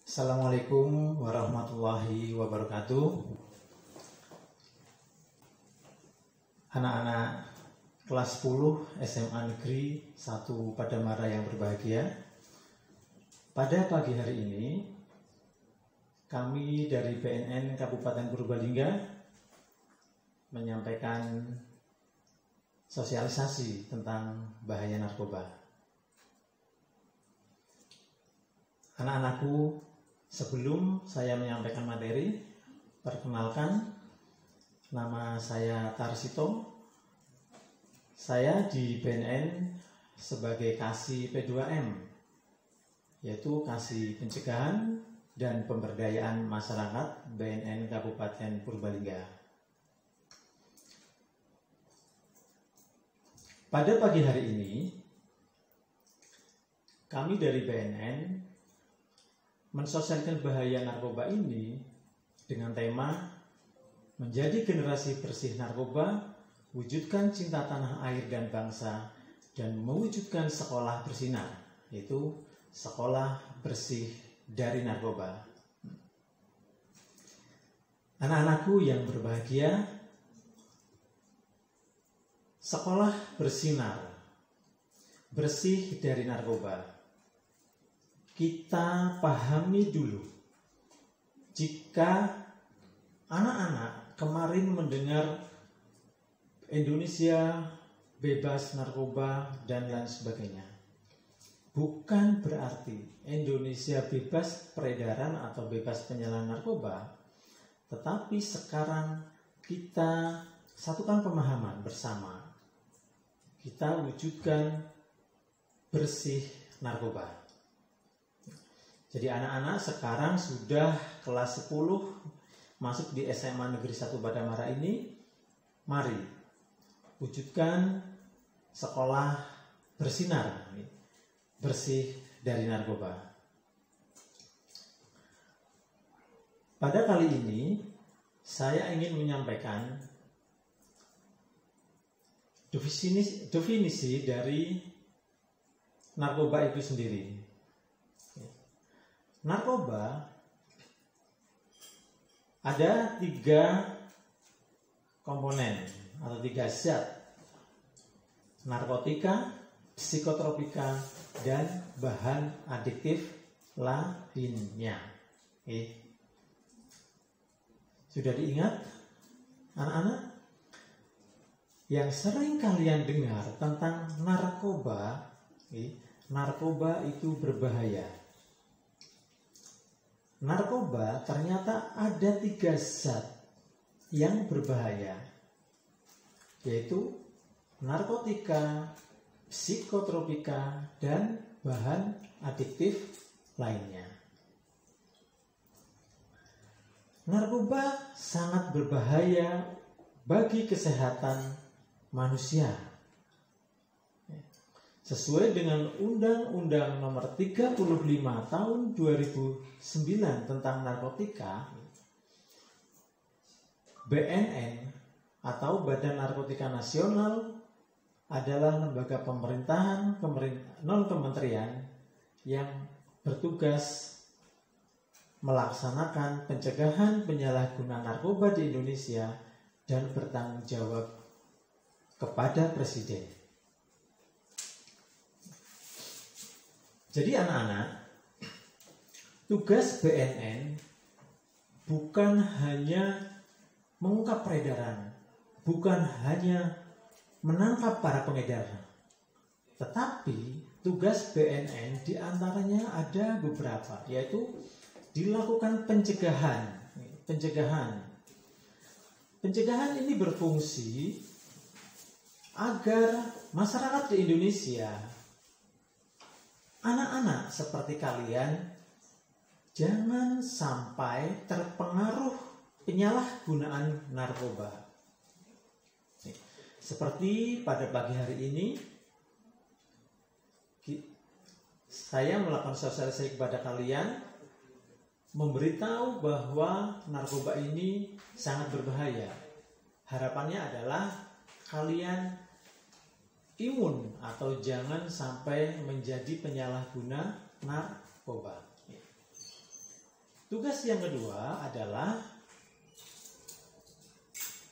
Assalamualaikum warahmatullahi wabarakatuh. Anak-anak kelas 10 SMA Negeri 1 Padamara yang berbahagia. Pada pagi hari ini, kami dari BNN Kabupaten Purbalingga menyampaikan sosialisasi tentang bahaya narkoba. Anak-anakku, sebelum saya menyampaikan materi, perkenalkan, nama saya Tarsito. Saya di BNN sebagai Kasih P2M, yaitu Kasih Pencegahan dan Pemberdayaan Masyarakat BNN Kabupaten Purbalingga. Pada pagi hari ini, kami dari BNN mensosialisasikan bahaya narkoba ini dengan tema menjadi generasi bersih narkoba, wujudkan cinta tanah air dan bangsa, dan mewujudkan sekolah bersinar, yaitu sekolah bersih dari narkoba. Anak-anakku yang berbahagia, sekolah bersinar, bersih dari narkoba. Kita pahami dulu, jika anak-anak kemarin mendengar Indonesia bebas narkoba dan lain sebagainya, bukan berarti Indonesia bebas peredaran atau bebas penyalahgunaan narkoba, tetapi sekarang kita satukan pemahaman bersama, kita wujudkan bersih narkoba. Jadi anak-anak sekarang sudah kelas 10 masuk di SMA Negeri 1 Padamara ini. Mari wujudkan sekolah bersinar, bersih dari narkoba. Pada kali ini saya ingin menyampaikan definisi dari narkoba itu sendiri. Narkoba ada 3 komponen atau 3 zat: narkotika, psikotropika, dan bahan adiktif lainnya. Sudah diingat anak-anak? Yang sering kalian dengar tentang narkoba, narkoba itu berbahaya. Narkoba ternyata ada 3 zat yang berbahaya, yaitu narkotika, psikotropika, dan bahan adiktif lainnya. Narkoba sangat berbahaya bagi kesehatan manusia. Sesuai dengan Undang-Undang Nomor 35 Tahun 2009 tentang narkotika, BNN atau Badan Narkotika Nasional adalah lembaga pemerintahan non-kementerian yang bertugas melaksanakan pencegahan penyalahgunaan narkoba di Indonesia dan bertanggung jawab kepada Presiden. Jadi anak-anak, tugas BNN bukan hanya mengungkap peredaran, bukan hanya menangkap para pengedar, tetapi tugas BNN diantaranya ada beberapa, yaitu dilakukan pencegahan. Pencegahan ini berfungsi agar masyarakat di Indonesia, anak-anak seperti kalian, jangan sampai terpengaruh penyalahgunaan narkoba. Seperti pada pagi hari ini, saya melakukan sosialisasi kepada kalian, memberitahu bahwa narkoba ini sangat berbahaya. Harapannya adalah kalian imun atau jangan sampai menjadi penyalahguna narkoba. Tugas yang kedua adalah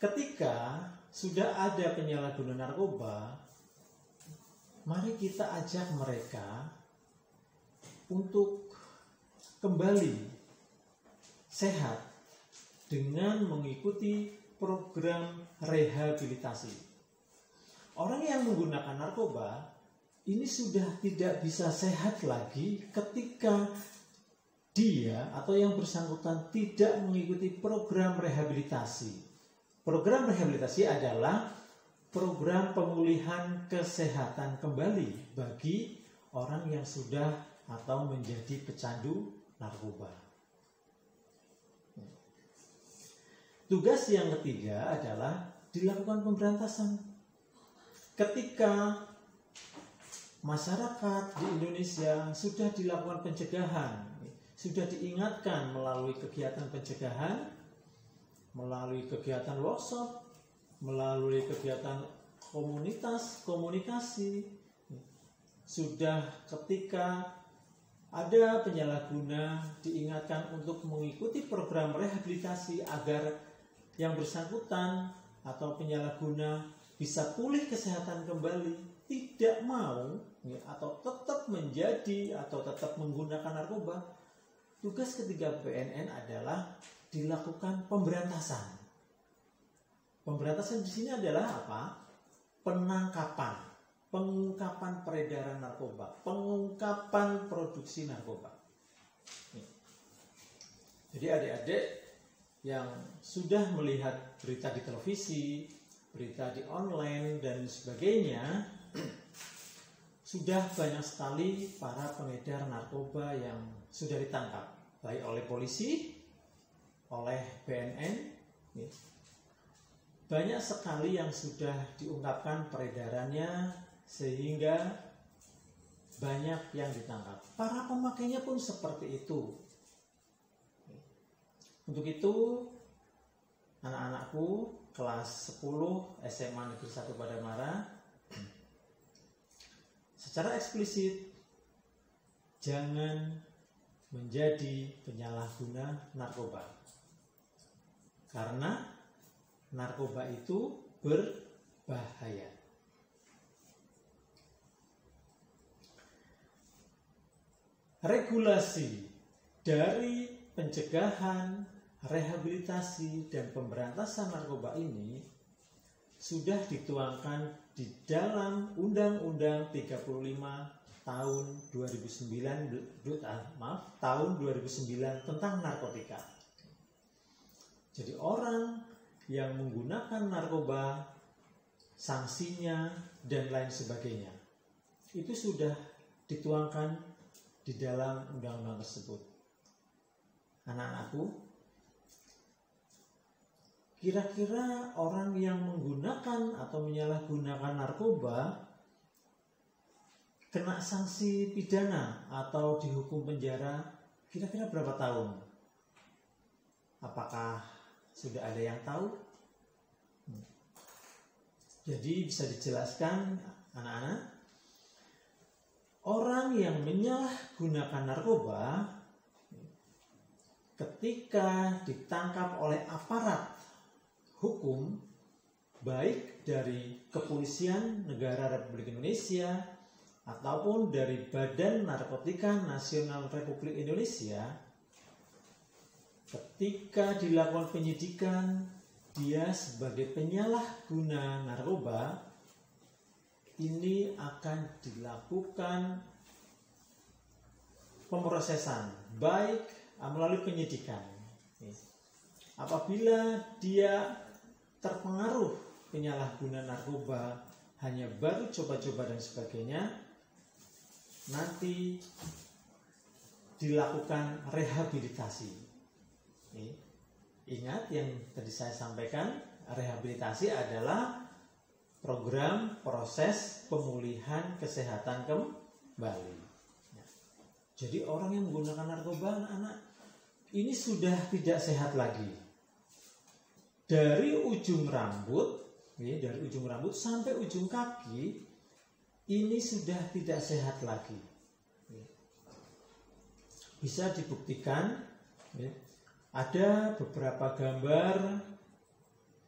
ketika sudah ada penyalahguna narkoba, mari kita ajak mereka untuk kembali sehat dengan mengikuti program rehabilitasi. Orang yang menggunakan narkoba ini sudah tidak bisa sehat lagi ketika dia atau yang bersangkutan tidak mengikuti program rehabilitasi. Program rehabilitasi adalah program pemulihan kesehatan kembali bagi orang yang sudah atau menjadi pecandu narkoba. Tugas yang ketiga adalah dilakukan pemberantasan. Ketika masyarakat di Indonesia sudah dilakukan pencegahan, sudah diingatkan melalui kegiatan pencegahan, melalui kegiatan workshop, melalui kegiatan komunitas, komunikasi, sudah ketika ada penyalahguna diingatkan untuk mengikuti program rehabilitasi agar yang bersangkutan atau penyalahguna bisa pulih kesehatan kembali, tidak mau atau tetap menjadi atau tetap menggunakan narkoba. Tugas ketiga BNN adalah dilakukan pemberantasan. Pemberantasan di sini adalah apa? Penangkapan, pengungkapan peredaran narkoba, pengungkapan produksi narkoba. Jadi adik-adik yang sudah melihat berita di televisi, berita di online dan sebagainya, sudah banyak sekali para pengedar narkoba yang sudah ditangkap, baik oleh polisi, oleh BNN. Banyak sekali yang sudah diungkapkan peredarannya sehingga banyak yang ditangkap. Para pemakainya pun seperti itu. Untuk itu, anak-anakku kelas 10 SMA Negeri 1 Padamara, secara eksplisit jangan menjadi penyalahguna narkoba. Karena narkoba itu berbahaya. Regulasi dari pencegahan, rehabilitasi, dan pemberantasan narkoba ini sudah dituangkan di dalam Undang-Undang 35 tahun 2009 tentang narkotika. Jadi orang yang menggunakan narkoba, sanksinya, dan lain sebagainya, itu sudah dituangkan di dalam undang-undang tersebut. Anak-anakku, kira-kira orang yang menggunakan atau menyalahgunakan narkoba kena sanksi pidana atau dihukum penjara kira-kira berapa tahun? Apakah sudah ada yang tahu? Jadi bisa dijelaskan anak-anak, orang yang menyalahgunakan narkoba ketika ditangkap oleh aparat hukum, baik dari Kepolisian Negara Republik Indonesia ataupun dari Badan Narkotika Nasional Republik Indonesia, ketika dilakukan penyidikan dia sebagai penyalahguna narkoba, ini akan dilakukan pemrosesan baik melalui penyidikan. Apabila dia terpengaruh penyalahguna narkoba, hanya baru coba-coba dan sebagainya, nanti dilakukan rehabilitasi. Ingat yang tadi saya sampaikan, rehabilitasi adalah program proses pemulihan kesehatan kembali. Jadi orang yang menggunakan narkoba, anak-anak, ini sudah tidak sehat lagi. Dari ujung rambut sampai ujung kaki, ini sudah tidak sehat lagi. Bisa dibuktikan Ya. Ada beberapa gambar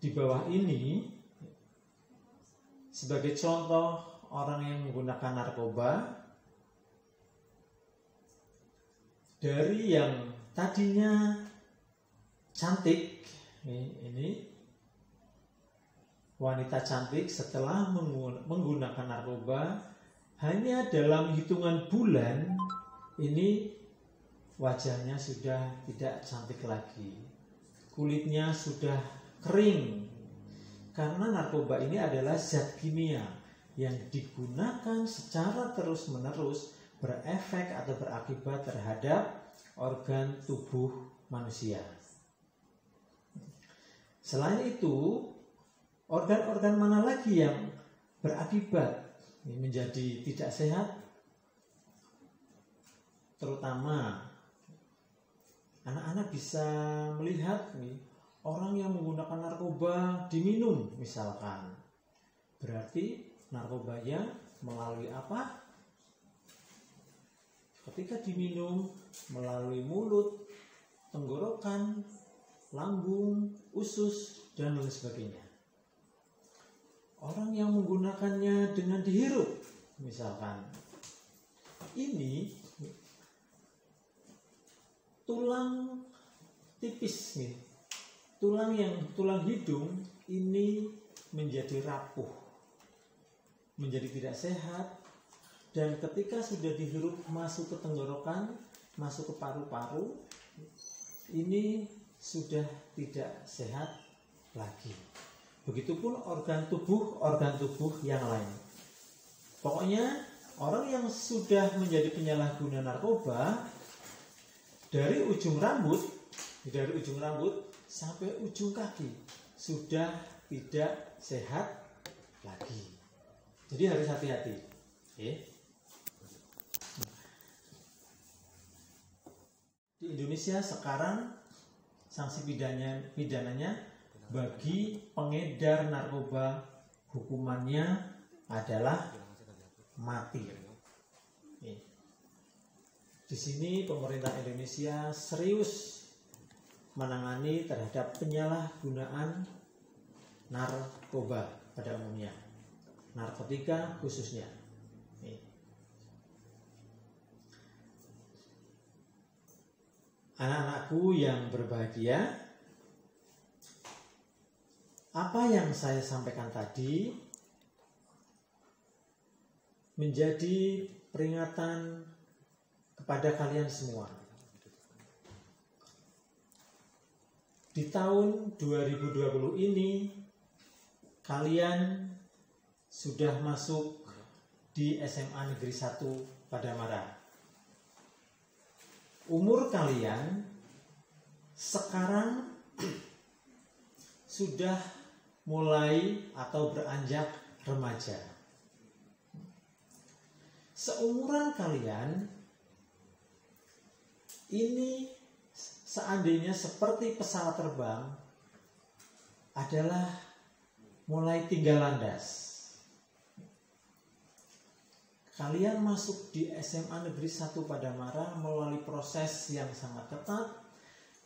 di bawah ini sebagai contoh orang yang menggunakan narkoba. Dari yang tadinya cantik, ini wanita cantik setelah menggunakan narkoba, hanya dalam hitungan bulan ini wajahnya sudah tidak cantik lagi, kulitnya sudah kering, karena narkoba ini adalah zat kimia yang digunakan secara terus-menerus berefek atau berakibat terhadap organ tubuh manusia. Selain itu, organ-organ mana lagi yang berakibat menjadi tidak sehat? Terutama anak-anak bisa melihat orang yang menggunakan narkoba diminum misalkan. Berarti narkobanya melalui apa? Ketika diminum melalui mulut, tenggorokan, lambung, usus, dan lain sebagainya. Orang yang menggunakannya dengan dihirup misalkan, ini tulang tipis nih, tulang hidung ini menjadi rapuh, menjadi tidak sehat, dan ketika sudah dihirup masuk ke tenggorokan, masuk ke paru-paru, ini sudah tidak sehat lagi. Begitupun organ tubuh yang lain. Pokoknya orang yang sudah menjadi penyalahguna narkoba, dari ujung rambut sampai ujung kaki sudah tidak sehat lagi. Jadi harus hati-hati. Di Indonesia sekarang sanksi pidananya bagi pengedar narkoba hukumannya adalah mati. Di sini pemerintah Indonesia serius menangani terhadap penyalahgunaan narkoba pada umumnya, narkotika khususnya. Anak-anakku yang berbahagia, apa yang saya sampaikan tadi menjadi peringatan kepada kalian semua. Di tahun 2020 ini kalian sudah masuk di SMA Negeri 1 Padamara. Umur kalian sekarang sudah mulai atau beranjak remaja. Seumuran kalian ini seandainya seperti pesawat terbang adalah mulai tinggal landas. Kalian masuk di SMA Negeri 1 Padamara melalui proses yang sangat ketat.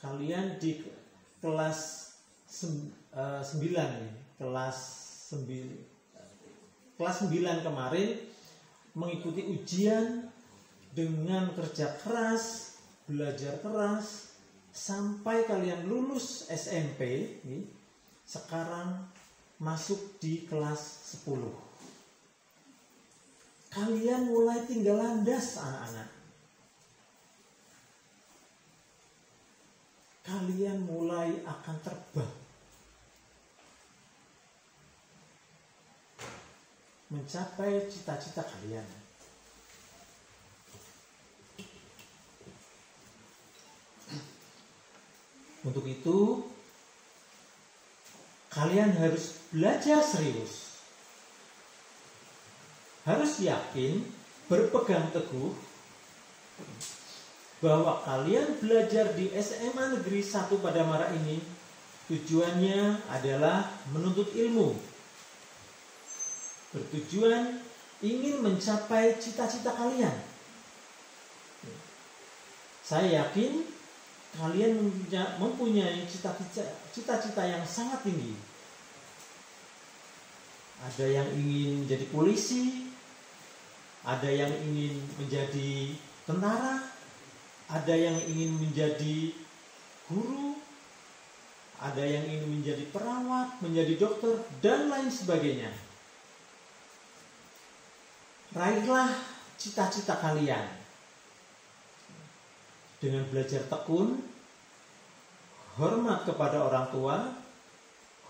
Kalian di kelas 9 kemarin mengikuti ujian dengan kerja keras, belajar keras sampai kalian lulus SMP. Sekarang masuk di kelas 10. Kalian mulai tinggal landas, anak-anak. Kalian mulai akan terbang mencapai cita-cita kalian. Untuk itu, kalian harus belajar serius. Harus yakin, berpegang teguh bahwa kalian belajar di SMA Negeri 1 Padamara ini tujuannya adalah menuntut ilmu. Bertujuan ingin mencapai cita-cita kalian. Saya yakin kalian mempunyai cita-cita yang sangat tinggi. Ada yang ingin menjadi polisi, ada yang ingin menjadi tentara, ada yang ingin menjadi guru, ada yang ingin menjadi perawat, menjadi dokter, dan lain sebagainya. Raihlah cita-cita kalian dengan belajar tekun, hormat kepada orang tua,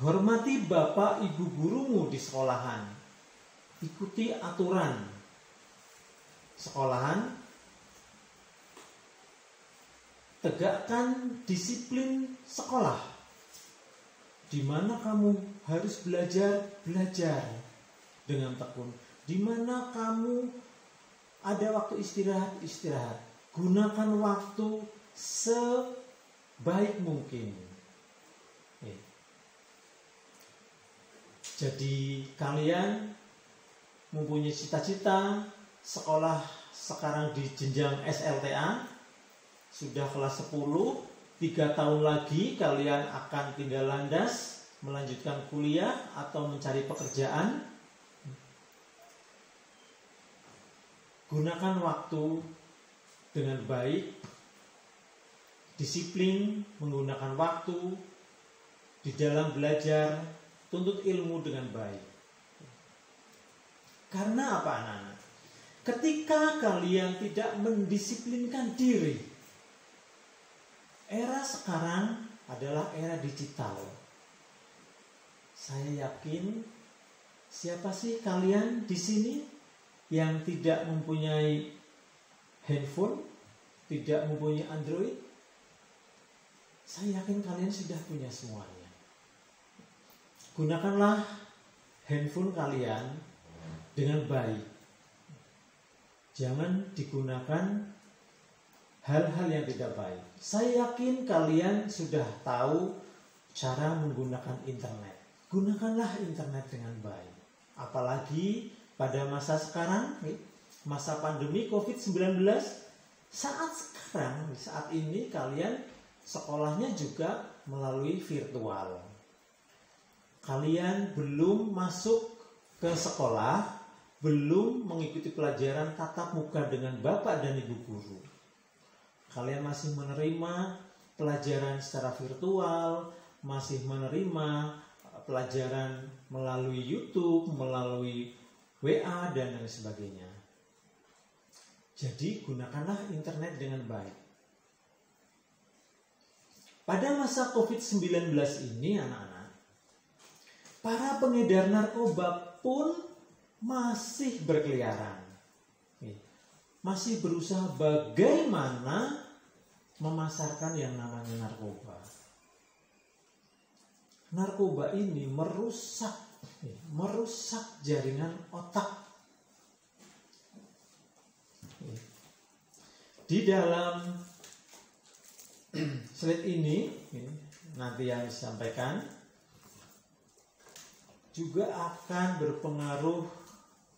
hormati bapak ibu gurumu di sekolahan, ikuti aturan sekolahan, tegakkan disiplin sekolah, di mana kamu harus belajar dengan tekun, di mana kamu ada waktu istirahat. Gunakan waktu sebaik mungkin. Jadi kalian mempunyai cita-cita sekolah sekarang di jenjang SLTA, sudah kelas 10, 3 tahun lagi kalian akan tinggal landas, melanjutkan kuliah atau mencari pekerjaan. Gunakan waktu dengan baik, disiplin menggunakan waktu di dalam belajar, tuntut ilmu dengan baik. Karena apa, anak-anak? Ketika kalian tidak mendisiplinkan diri, era sekarang adalah era digital. Saya yakin siapa sih kalian di sini yang tidak mempunyai handphone, tidak mempunyai Android? Saya yakin kalian sudah punya semuanya. Gunakanlah handphone kalian dengan baik. Jangan digunakan hal-hal yang tidak baik. Saya yakin kalian sudah tahu cara menggunakan internet. Gunakanlah internet dengan baik. Apalagi pada masa sekarang, masa pandemi COVID-19, saat ini kalian sekolahnya juga melalui virtual. Kalian belum masuk ke sekolah, belum mengikuti pelajaran tatap muka dengan bapak dan ibu guru. Kalian masih menerima pelajaran secara virtual, masih menerima pelajaran melalui YouTube, melalui WA, dan lain sebagainya. Jadi gunakanlah internet dengan baik. Pada masa COVID-19 ini, anak-anak, para pengedar narkoba pun masih berkeliaran. Masih berusaha bagaimana memasarkan yang namanya narkoba. Narkoba ini merusak jaringan otak. Di dalam slide ini nanti yang disampaikan juga akan berpengaruh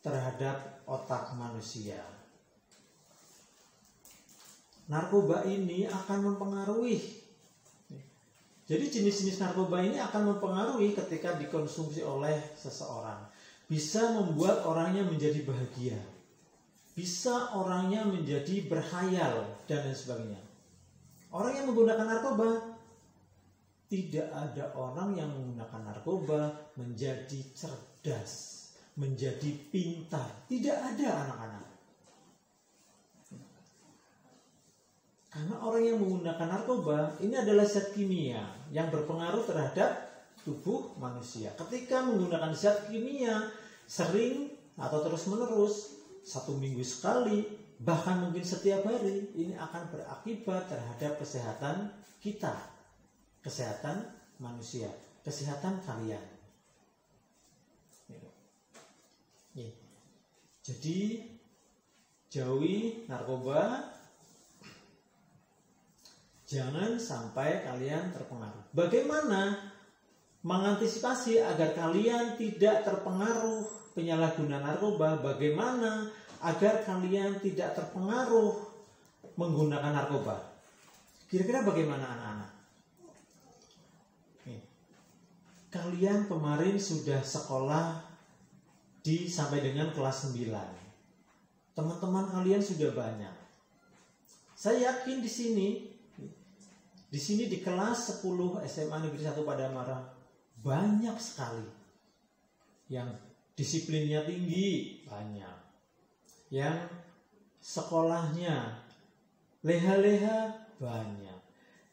terhadap otak manusia. Narkoba ini akan mempengaruhi. Jadi jenis-jenis narkoba ini akan mempengaruhi ketika dikonsumsi oleh seseorang. Bisa membuat orangnya menjadi bahagia. Bisa orangnya menjadi berhayal dan lain sebagainya. Orang yang menggunakan narkoba, tidak ada orang yang menggunakan narkoba menjadi cerdas, menjadi pintar. Tidak ada, anak-anak. Karena orang yang menggunakan narkoba ini adalah zat kimia yang berpengaruh terhadap tubuh manusia. Ketika menggunakan zat kimia sering atau terus-menerus, 1 minggu sekali, bahkan mungkin setiap hari, ini akan berakibat terhadap kesehatan kita, kesehatan manusia, kesehatan kalian. Jadi jauhi narkoba, jangan sampai kalian terpengaruh. Bagaimana mengantisipasi agar kalian tidak terpengaruh penyalahgunaan narkoba? Bagaimana agar kalian tidak terpengaruh menggunakan narkoba? Kira-kira bagaimana anak-anak? Nih, kalian kemarin sudah sekolah sampai dengan kelas 9. Teman-teman kalian sudah banyak. Saya yakin di sini di kelas 10 SMA Negeri 1 Padamara banyak sekali yang disiplinnya tinggi, banyak. Yang sekolahnya leha-leha, banyak.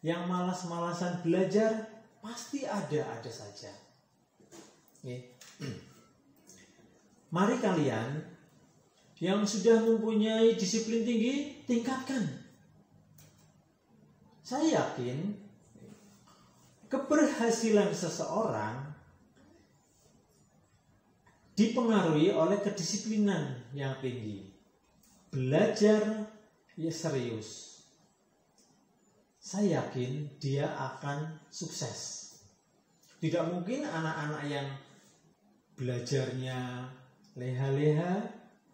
Yang malas-malasan belajar pasti ada saja. Mari kalian yang sudah mempunyai disiplin tinggi, tingkatkan. Saya yakin keberhasilan seseorang dipengaruhi oleh kedisiplinan yang tinggi. Belajar ya serius. Saya yakin dia akan sukses. Tidak mungkin anak-anak yang belajarnya leha-leha,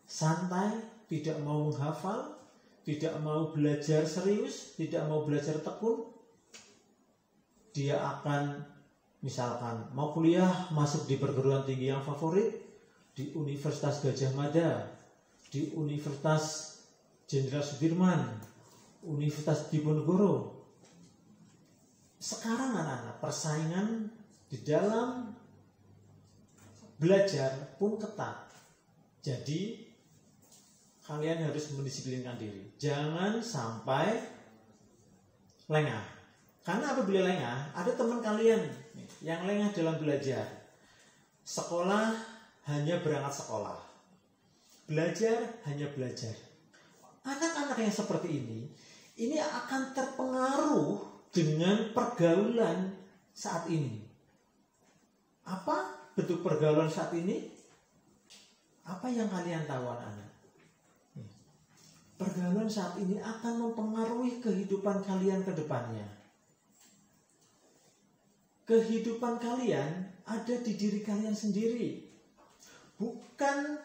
santai, tidak mau menghafal, tidak mau belajar serius, tidak mau belajar tekun, dia akan misalkan mau kuliah masuk di perguruan tinggi yang favorit, di Universitas Gadjah Mada, di Universitas Jenderal Sudirman, Universitas Diponegoro. Sekarang anak-anak persaingan di dalam belajar pun ketat. Jadi kalian harus mendisiplinkan diri. Jangan sampai lengah. Karena apabila lengah, ada teman kalian yang lengah dalam belajar. Sekolah hanya berangkat sekolah. Belajar hanya belajar. Anak-anak yang seperti ini akan terpengaruh dengan pergaulan saat ini. Apa bentuk pergaulan saat ini? Apa yang kalian tahu anak-anak? Pergaulan saat ini akan mempengaruhi kehidupan kalian ke depannya. Kehidupan kalian ada di diri kalian sendiri. Bukan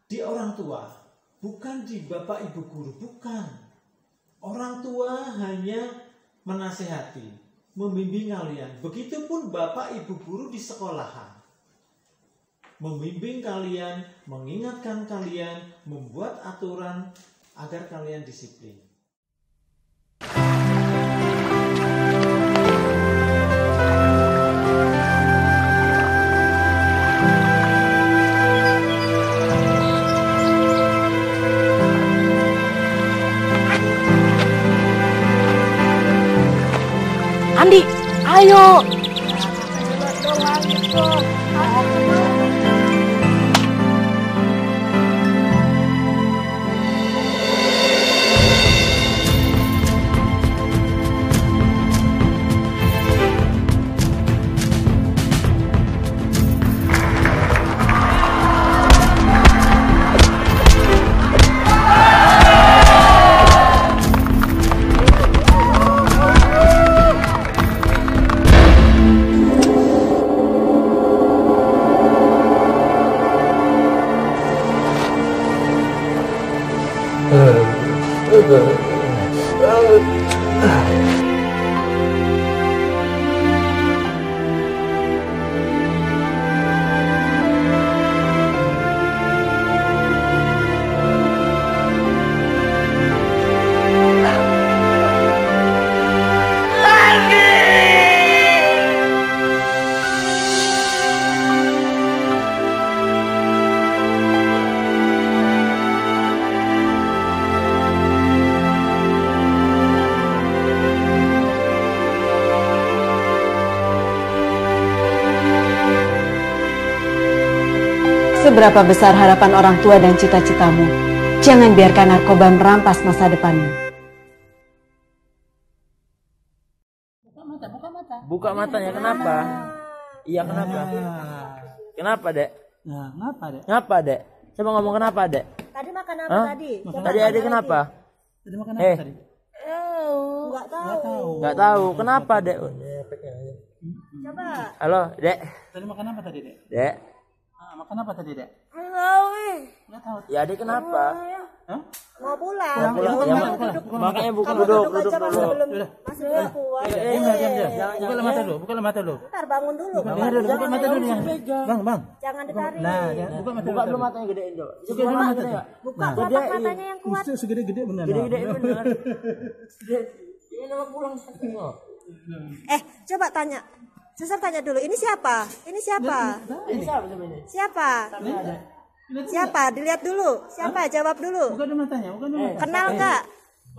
di orang tua. Bukan di bapak ibu guru. Bukan. Orang tua hanya menasehati, membimbing kalian. Begitupun bapak ibu guru di sekolahan. Membimbing kalian, mengingatkan kalian, membuat aturan agar kalian disiplin. Andi, ayo. Seberapa besar harapan orang tua dan cita-citamu, jangan biarkan narkoba merampas masa depanmu. Buka matanya, kenapa? Iya, kenapa? Kenapa, Dek? Nah, kenapa, Dek? Kenapa, Dek? Coba ngomong kenapa, Dek? Tadi makan apa tadi? Tadi Adik kenapa? Tadi makan apa tadi? Enggak tahu. Enggak tahu. Kenapa, Dek? Coba. Halo, Dek. Tadi makan apa tadi, Dek? Dek. Makan apa tadi, Dek? Enggak tahu. Enggak tahu. Ya, Adik kenapa? Hah? Mau pulang. Mau pulang, Kamu ya, duduk. makanya bukan Kamu duduk aja dulu. masih belum kuat. Diam. Buka mata dulu, buka mata dulu. Ntar bangun dulu. Lihat dulu, buka mata dulu yang. Bang. Jangan ditarik. Nah, ya, buka mata Buka dulu. dulu matanya gedein dulu. Buka dulu mata dulu. Buka kotak matanya yang kuat. Itu segede-gede benar. Gede-gede bener. Ini nama pulang semua. Coba tanya. Suster tanya dulu, ini siapa? Ini siapa? Ini siapa sebenarnya? Siapa? Siapa? Dilihat dulu. Siapa? Jawab dulu. Buka dulu matanya, buka dulu mata. Kenal nggak?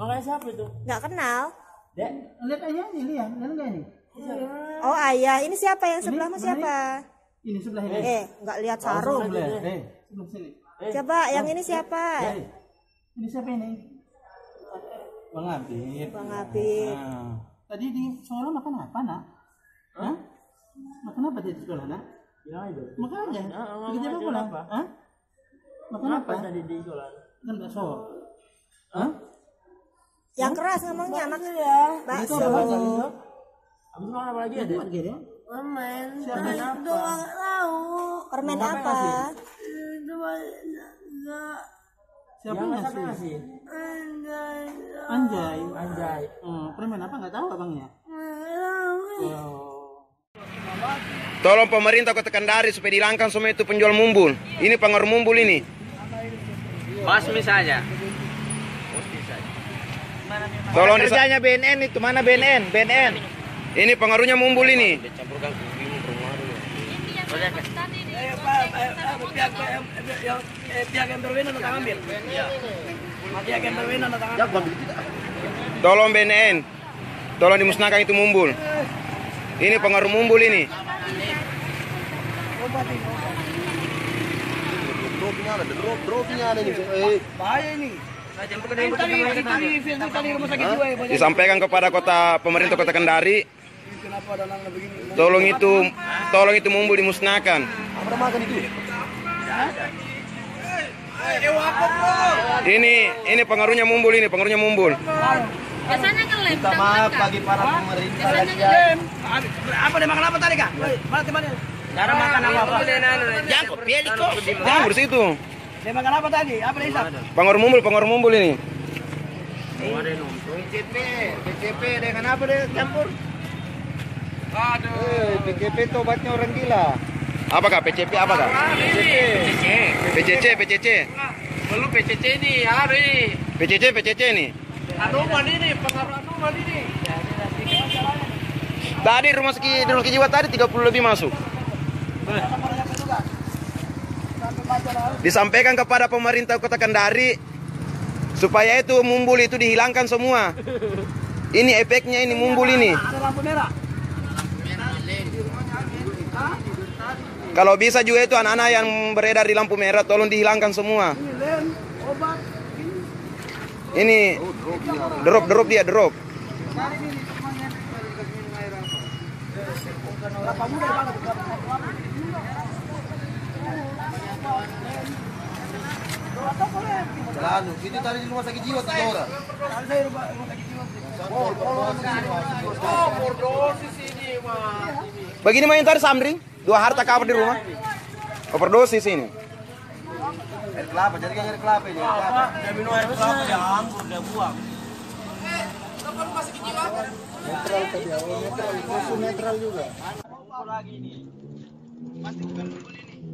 Makanya siapa itu? Nggak kenal. Dek. Lihat aja nih, lihat nggak ini? Oh ayah, ini siapa yang sebelahmu siapa? Ini sebelah ini. Nggak lihat sarung. Sebelah sini. Coba yang ini siapa? Ini siapa ini? Bang Abid. Bang Abid. Nah, tadi di sekolah makan apa, Nak? Hah? Makan apa di sekolah, Nak? Ya itu. Makan aja. ngomong Begitu aja apa pulang? kenapa? Hah? Makan apa? Tadi di sekolah. Kan bakso. Hah? Yang keras ngomongnya maksud Itu bakso. apa? Abis makan apa lagi ya, Itu Dek? apa gitu? Permen. Siapa apa? Permen apa? Siapa Yang yang siapa ngasih? ngasih? Anjay. Anjay. Permen apa nggak tahu abangnya? Oh. Tolong pemerintah Kota Kendari supaya dihilangkan semua itu penjual mumbul. Ini pengaruh mumbul ini. Basmi saja. Tolong Kerjanya BNN itu mana BNN? BNN. ini pengaruhnya mumbul ini. Tolong BNN. Tolong dimusnahkan itu mumbul. Ini pengaruh mumbul ini. Disampaikan kepada pemerintah Kota Kendari. Tolong itu mumbul dimusnahkan. Ini pengaruhnya mumbul ini, pengaruhnya mumbul. Biasanya ngelem. Minta maaf bagi para pemerintah. Apa dia makan apa tadi, Kak? Cara makan apa? Jangkut situ. Dia makan apa tadi? Apa dia isap? Pengaruh mumbul ini. PCP dengan apa dia campur? Aduh, PCP itu obatnya orang gila. Apakah PCP apakah? PCC. Belum PCC ini, ada ini. PCC ini. Anuman ini, pengaruh anuman ini. Tadi rumah sakit jiwa tadi 30 lebih masuk. Disampaikan kepada pemerintah Kota Kendari supaya itu mumbul itu dihilangkan semua. Ini efeknya ini mumbul ini. Kalau bisa juga itu anak-anak yang beredar di lampu merah tolong dihilangkan semua. Ini drop dia. Lalu, itu tadi di rumah sakit jiwa 3 orang. Begini main tadi Samring, 2 harta cover di rumah. Overdosis ini. Air kelapa, jadi kan air kelapa ini. Dia minum air kelapa, dia anggur, dia buang. Netral juga.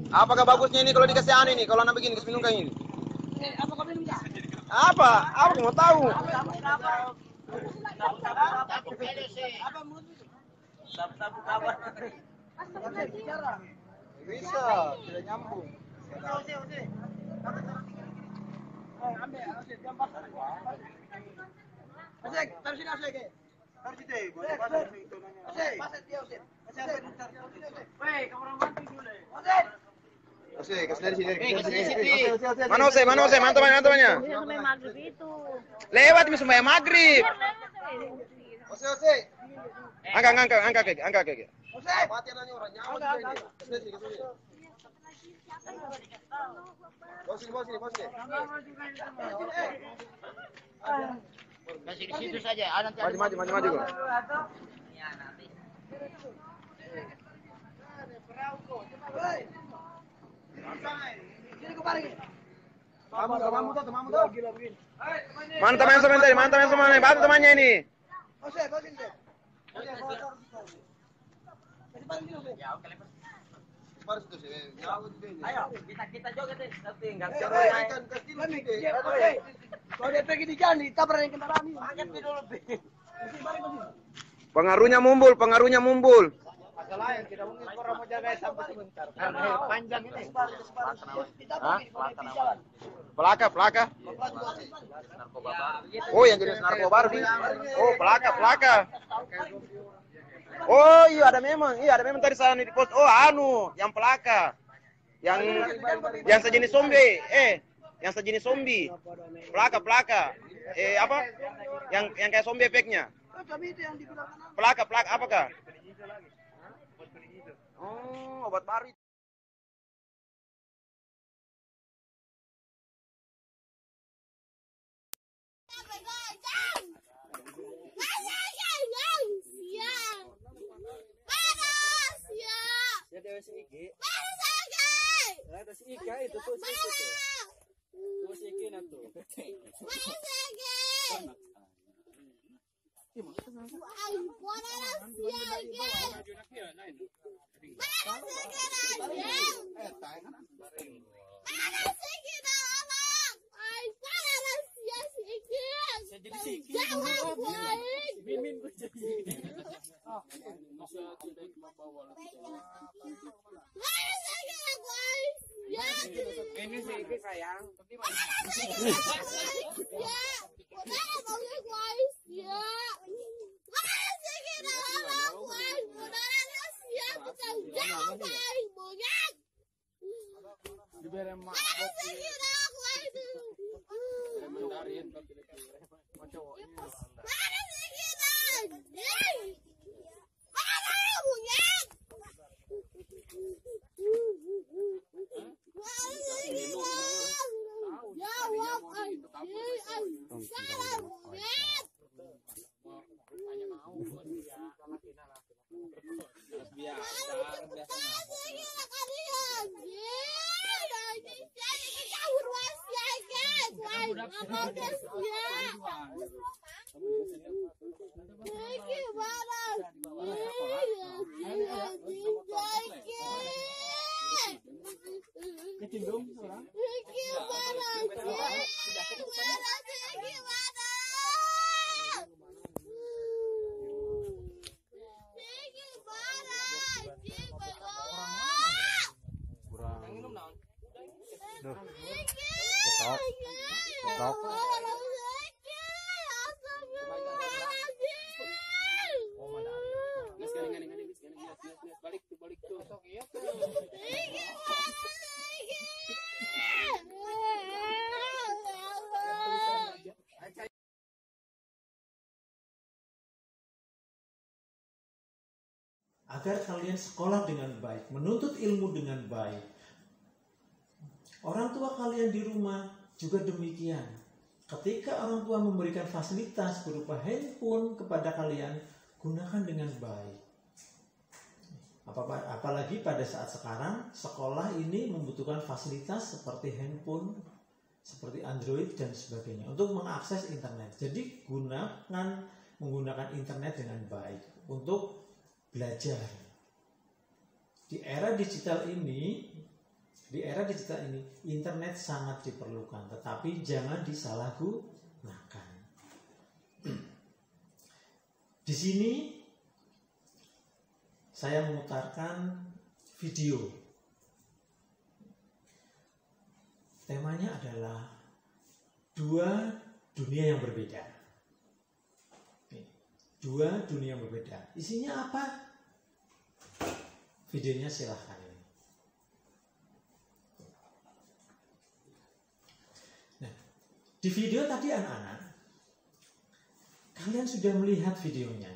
Apakah bagusnya ini kalau dikasih anu ini, kalau anak begini kasih minum kayak ini? Apa? Apa mau tahu? Bisa, tidak nyambung. Kasih dari sini. Mana Ose, mantu-mantunya. Sampai maghrib itu. Lewat ini sembahyang maghrib. Ose. Angkat kaki. Mati nanya orang nyawa juga ini. Kasih sini. Bawa sini. Kasih di situ saja. Nanti Maju. Mana teman teman tadi? Mana teman teman? Bantu temannya ini. Ayo, kita joget deh. Tinggal. Kalau dia pergi di jalan, ditabrak yang kendaraan ini. Angkat dulu, Pengaruhnya mumbul. Masalah yang kita mungkin orang mau jaga sampai sebentar. Karena panjang ini. Pelaka. Oh, yang jenis narkoba baru. Oh, pelaka. Oh, iya ada memang tadi sana di pos. Oh, yang pelaka. Yang sejenis zombie. Yang sejenis zombie. Pelaka. Apa? Yang kayak zombie efeknya. Pelaka, apakah? Oh, obat baru. Ini sih sayang. Agar kalian sekolah dengan baik, menuntut ilmu dengan baik. Orang tua kalian di rumah juga demikian. Ketika orang tua memberikan fasilitas berupa handphone kepada kalian, gunakan dengan baik. Apalagi pada saat sekarang, sekolah ini membutuhkan fasilitas seperti handphone, seperti Android dan sebagainya untuk mengakses internet. Jadi menggunakan internet dengan baik untuk belajar. Di era digital ini, internet sangat diperlukan, tetapi jangan disalahgunakan. Di sini saya memutarkan video. Temanya adalah dua dunia yang berbeda. Dua dunia yang berbeda. Isinya apa? Videonya silahkan. Nah, di video tadi anak-anak, kalian sudah melihat videonya.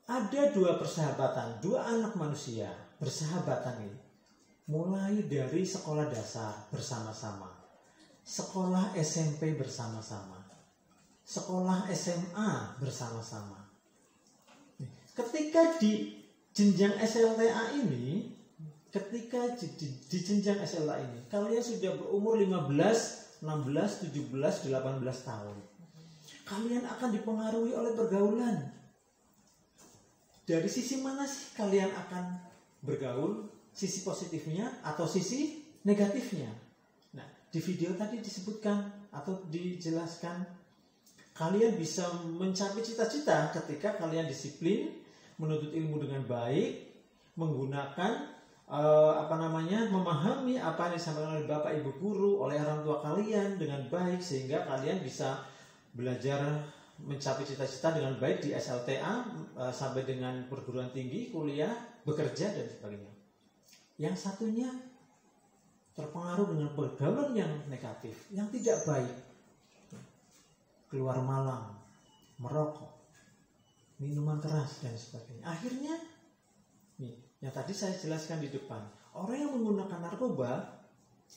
Ada dua persahabatan, dua anak manusia bersahabatan ini. Mulai dari sekolah dasar bersama-sama, sekolah SMP bersama-sama, sekolah SMA bersama-sama. Ketika di jenjang SLTA ini, ketika di jenjang SLA ini kalian sudah berumur 15, 16, 17, 18 tahun. Kalian akan dipengaruhi oleh pergaulan. Dari sisi mana sih kalian akan bergaul? Sisi positifnya atau sisi negatifnya? Nah, di video tadi disebutkan atau dijelaskan, kalian bisa mencapai cita-cita ketika kalian disiplin, menuntut ilmu dengan baik, menggunakan memahami apa yang disampaikan oleh Bapak Ibu guru, oleh orang tua kalian dengan baik, sehingga kalian bisa belajar mencapai cita-cita dengan baik di SLTA sampai dengan perguruan tinggi, kuliah, bekerja dan sebagainya. Yang satunya terpengaruh dengan pergaulan yang negatif, yang tidak baik. Keluar malam, merokok, minuman keras dan sebagainya. Akhirnya nih, yang tadi saya jelaskan di depan, orang yang menggunakan narkoba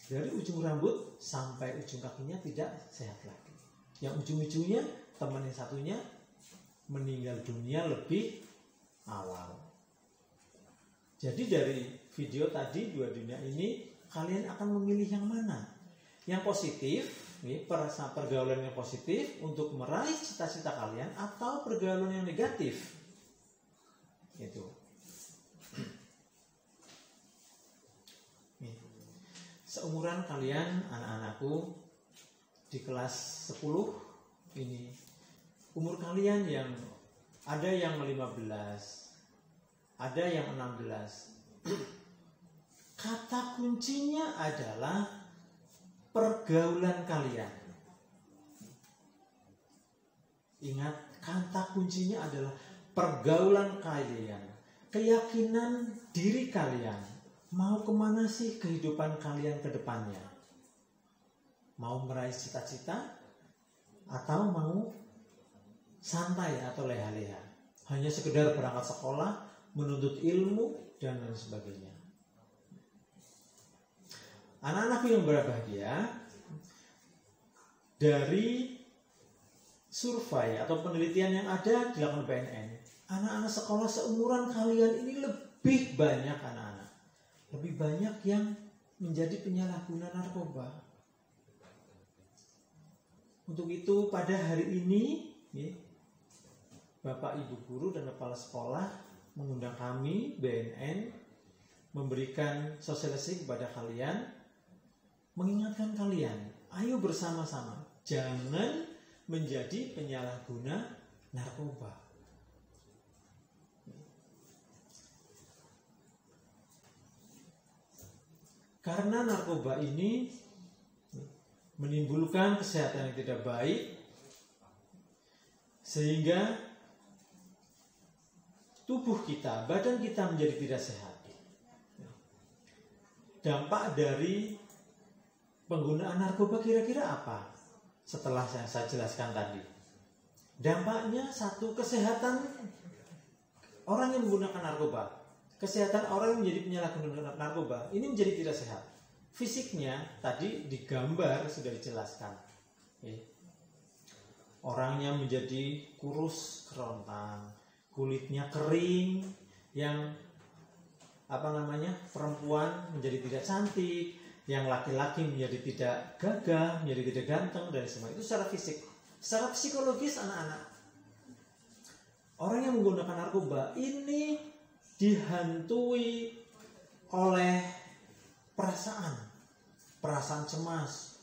dari ujung rambut sampai ujung kakinya tidak sehat lagi. Yang ujung-ujungnya teman yang satunya meninggal dunia lebih awal. Jadi dari video tadi dua dunia ini, kalian akan memilih yang mana? Yang positif, pergaulan yang positif untuk meraih cita-cita kalian, atau pergaulan yang negatif? Itu. Seumuran kalian, anak-anakku di kelas 10 ini, umur kalian yang ada yang 15, ada yang 16. Kata kuncinya adalah pergaulan kalian. Ingat, kata kuncinya adalah pergaulan kalian, keyakinan diri kalian. Mau kemana sih kehidupan kalian ke depannya? Mau meraih cita-cita atau mau santai atau leha-leha? Hanya sekedar berangkat sekolah, menuntut ilmu dan lain sebagainya. Anak-anakku yang berbahagia, dari survei atau penelitian yang ada dilakukan BNN, anak-anak sekolah seumuran kalian ini lebih banyak anak-anak, lebih banyak yang menjadi penyalahguna narkoba. Untuk itu pada hari ini, Bapak Ibu guru dan kepala sekolah mengundang kami BNN memberikan sosialisasi kepada kalian, mengingatkan kalian, ayo bersama-sama jangan menjadi penyalahguna narkoba. Karena narkoba ini menimbulkan kesehatan yang tidak baik, sehingga tubuh kita, badan kita menjadi tidak sehat. Dampak dari penggunaan narkoba kira-kira apa? Setelah saya jelaskan tadi, dampaknya satu, kesehatan orang yang menggunakan narkoba, kesehatan orang yang menjadi penyalahguna narkoba ini menjadi tidak sehat. Fisiknya tadi digambar sudah dijelaskan, orangnya menjadi kurus kerontang, kulitnya kering, yang perempuan menjadi tidak cantik, yang laki-laki menjadi tidak gagah, menjadi tidak ganteng, dan semua itu secara fisik. Secara psikologis anak-anak, orang yang menggunakan narkoba ini dihantui oleh perasaan cemas,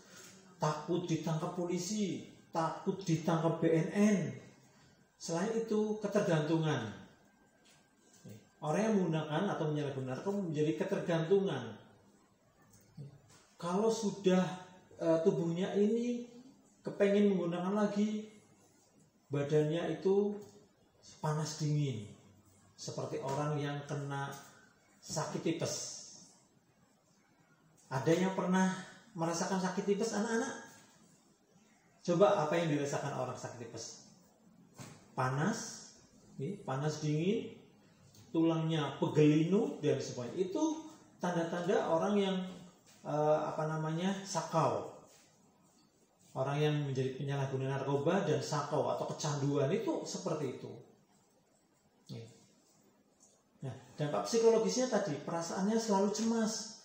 takut ditangkap polisi, takut ditangkap BNN. Selain itu ketergantungan. Orang yang menggunakan atau menyalahgunakan narkoba menjadi ketergantungan. Kalau sudah tubuhnya ini kepengen menggunakan lagi, badannya itu panas dingin, seperti orang yang kena sakit tipes. Ada yang pernah merasakan sakit tipes, anak-anak? Coba apa yang dirasakan orang sakit tipes? Panas, panas dingin, tulangnya pegelinu dan sebagainya. Itu tanda-tanda orang yang sakau. Orang yang menjadi penyalahguna narkoba dan sakau atau kecanduan itu seperti itu. Nah, dampak psikologisnya tadi, perasaannya selalu cemas.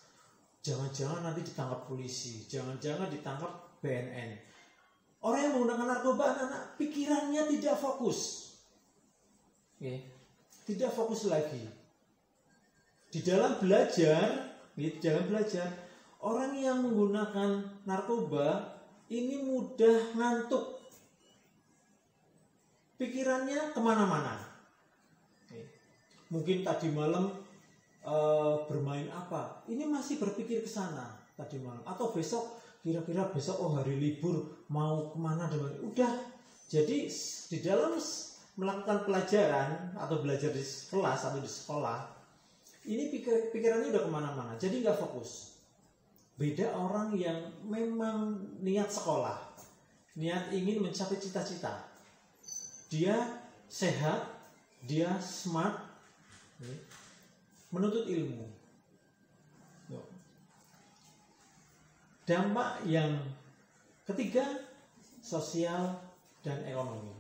Jangan-jangan nanti ditangkap polisi, jangan-jangan ditangkap BNN. Orang yang menggunakan narkoba, anak-anak pikirannya tidak fokus. Tidak fokus lagi. Di dalam belajar, orang yang menggunakan narkoba ini mudah ngantuk. Pikirannya kemana-mana. Mungkin tadi malam bermain apa, ini masih berpikir ke sana tadi malam, atau besok kira-kira besok hari libur mau kemana dengan udah. Jadi di dalam melakukan pelajaran atau belajar di kelas atau di sekolah ini pikirannya udah kemana-mana, jadi nggak fokus. Beda orang yang memang niat sekolah, niat ingin mencapai cita-cita, dia sehat, dia smart, menuntut ilmu. Dampak yang ketiga, sosial dan ekonomi.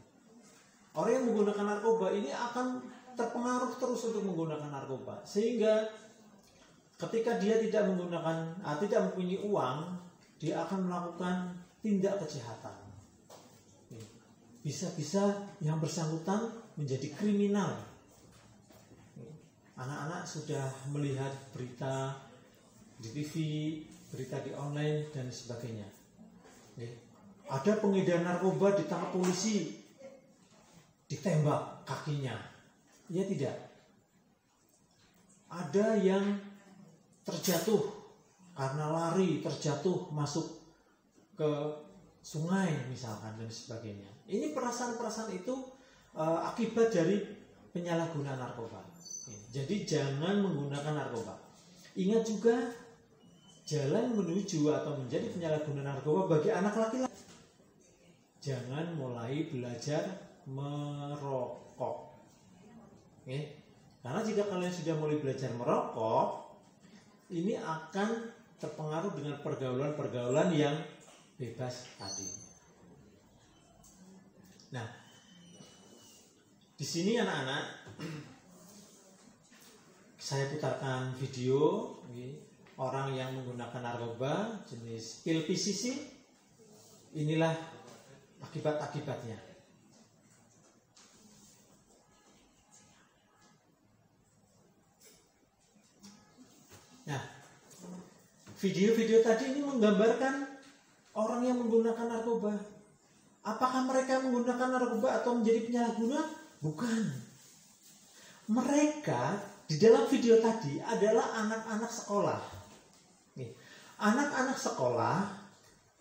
Orang yang menggunakan narkoba ini akan terpengaruh terus untuk menggunakan narkoba, sehingga ketika dia tidak mempunyai uang, dia akan melakukan tindak kejahatan. Bisa-bisa yang bersangkutan menjadi kriminal. Anak-anak sudah melihat berita di TV, berita di online dan sebagainya. Ada pengedar narkoba ditangkap polisi, ditembak kakinya. Ya tidak. Ada yang terjatuh karena lari, terjatuh masuk ke sungai misalkan dan sebagainya. Ini perasaan-perasaan itu akibat dari penyalahgunaan narkoba. Jadi jangan menggunakan narkoba. Ingat juga, jalan menuju atau menjadi penyalahguna narkoba bagi anak laki-laki, jangan mulai belajar merokok. Karena jika kalian sudah mulai belajar merokok, ini akan terpengaruh dengan pergaulan-pergaulan yang bebas tadi. Nah, di sini anak-anak, saya putarkan video orang yang menggunakan narkoba jenis pil PCC. Inilah akibat-akibatnya. Nah, video-video tadi ini menggambarkan orang yang menggunakan narkoba. Apakah mereka menggunakan narkoba atau menjadi penyalahguna? Bukan. Mereka di dalam video tadi adalah anak-anak sekolah. Anak-anak sekolah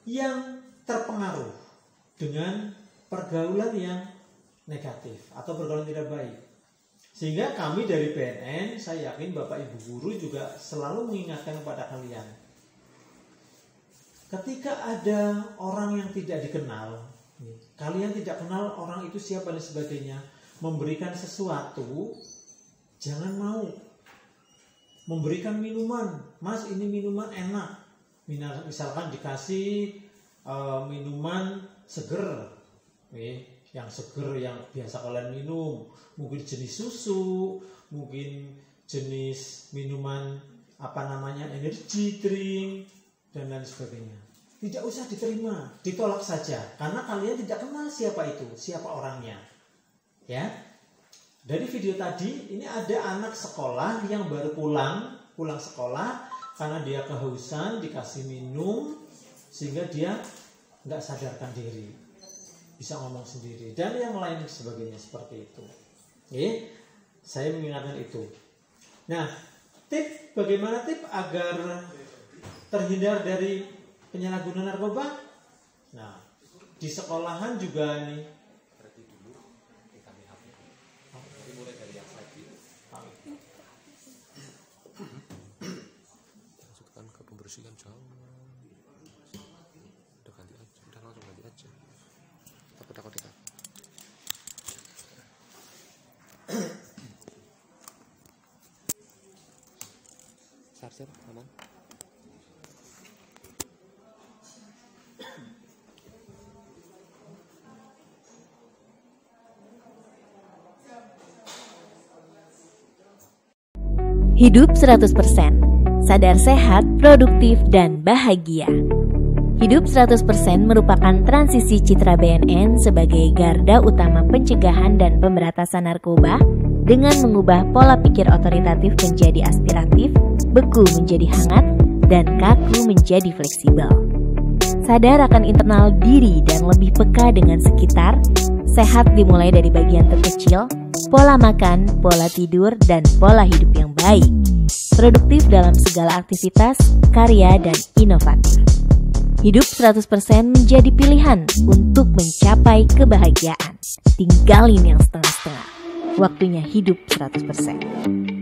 yang terpengaruh dengan pergaulan yang negatif atau pergaulan tidak baik. Sehingga kami dari BNN, saya yakin Bapak Ibu Guru juga selalu mengingatkan kepada kalian. Ketika ada orang yang tidak dikenal, kalian tidak kenal orang itu siapa dan sebagainya, memberikan sesuatu, jangan mau. Memberikan minuman, Mas ini minuman enak. Misalkan dikasih minuman seger, yang seger yang biasa kalian minum, mungkin jenis susu, mungkin jenis minuman energy drink dan lain sebagainya. Tidak usah diterima, ditolak saja, karena kalian tidak kenal siapa itu, siapa orangnya. Ya. Dari video tadi, ini ada anak sekolah yang baru pulang sekolah karena dia kehausan, dikasih minum sehingga dia nggak sadarkan diri, bisa ngomong sendiri dan yang lain sebagainya seperti itu. Saya mengingatkan itu. Nah, bagaimana tip agar terhindar dari penyalahgunaan narkoba? Nah, di sekolahan juga nih. Masukkan ke pembersihan jauh. Udah langsung ganti aja. Takut kita. Charger aman. Hidup 100%, sadar sehat, produktif, dan bahagia. Hidup 100% merupakan transisi citra BNN sebagai garda utama pencegahan dan pemberantasan narkoba dengan mengubah pola pikir otoritatif menjadi aspiratif, beku menjadi hangat, dan kaku menjadi fleksibel. Sadar akan internal diri dan lebih peka dengan sekitar, sehat dimulai dari bagian terkecil, pola makan, pola tidur, dan pola hidup yang baik. Produktif dalam segala aktivitas, karya, dan inovatif. Hidup 100% menjadi pilihan untuk mencapai kebahagiaan. Tinggalin yang setengah-setengah. Waktunya hidup 100%.